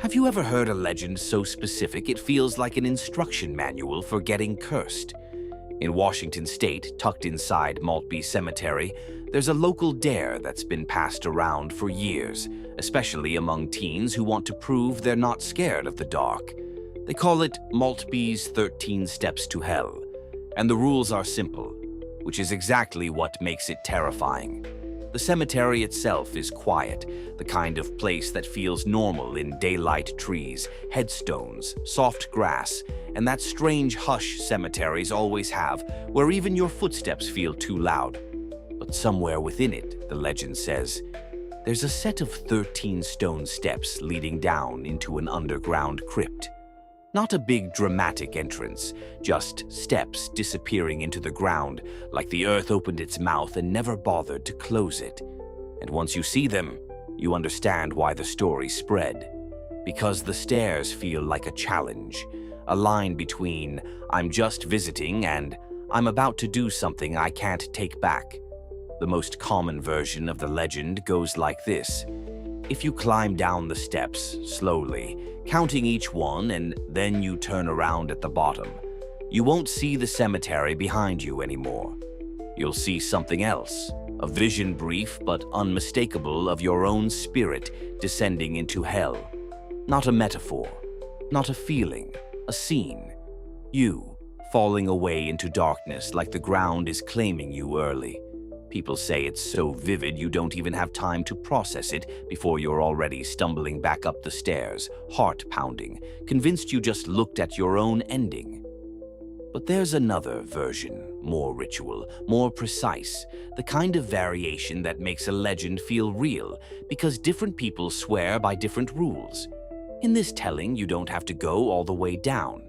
Have you ever heard a legend so specific it feels like an instruction manual for getting cursed? In Washington state, tucked inside Maltby Cemetery, there's a local dare that's been passed around for years, especially among teens who want to prove they're not scared of the dark. They call it Maltby's 13 Steps to Hell, and the rules are simple, which is exactly what makes it terrifying. The cemetery itself is quiet, the kind of place that feels normal in daylight trees, headstones, soft grass, and that strange hush cemeteries always have, where even your footsteps feel too loud. But somewhere within it, the legend says, there's a set of 13 stone steps leading down into an underground crypt. Not a big dramatic entrance, just steps disappearing into the ground like the earth opened its mouth and never bothered to close it. And once you see them, you understand why the story spread. Because the stairs feel like a challenge, a line between I'm just visiting and I'm about to do something I can't take back. The most common version of the legend goes like this. If you climb down the steps slowly, counting each one, and then you turn around at the bottom, you won't see the cemetery behind you anymore. You'll see something else, a vision brief but unmistakable of your own spirit descending into hell. Not a metaphor, not a feeling, a scene. You falling away into darkness like the ground is claiming you early. People say it's so vivid you don't even have time to process it before you're already stumbling back up the stairs, heart pounding, convinced you just looked at your own ending. But there's another version, more ritual, more precise, the kind of variation that makes a legend feel real because different people swear by different rules. In this telling, you don't have to go all the way down.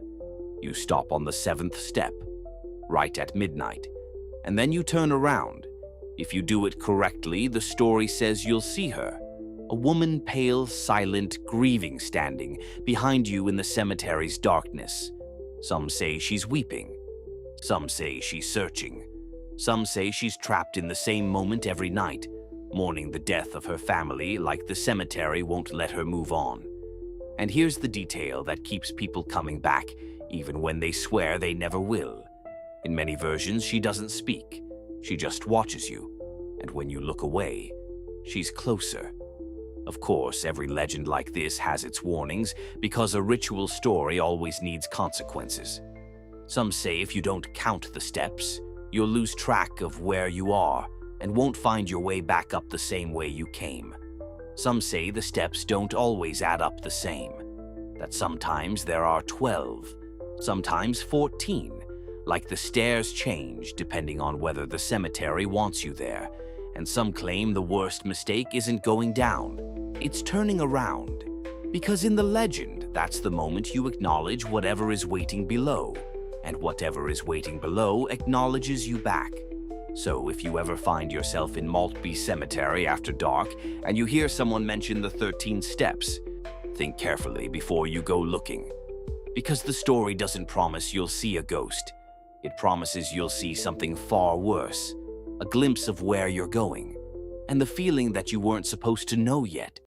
You stop on the 7th step, right at midnight, and then you turn around. If you do it correctly, the story says you'll see her. A woman, pale, silent, grieving, standing behind you in the cemetery's darkness. Some say she's weeping. Some say she's searching. Some say she's trapped in the same moment every night, mourning the death of her family like the cemetery won't let her move on. And here's the detail that keeps people coming back, even when they swear they never will. In many versions, she doesn't speak. She just watches you, and when you look away, she's closer. Of course, every legend like this has its warnings, because a ritual story always needs consequences. Some say if you don't count the steps, you'll lose track of where you are and won't find your way back up the same way you came. Some say the steps don't always add up the same, that sometimes there are 12, sometimes 14, like the stairs change depending on whether the cemetery wants you there, and some claim the worst mistake isn't going down, it's turning around. Because in the legend, that's the moment you acknowledge whatever is waiting below, and whatever is waiting below acknowledges you back. So if you ever find yourself in Maltby Cemetery after dark, and you hear someone mention the 13 steps, think carefully before you go looking. Because the story doesn't promise you'll see a ghost. It promises you'll see something far worse, a glimpse of where you're going, and the feeling that you weren't supposed to know yet.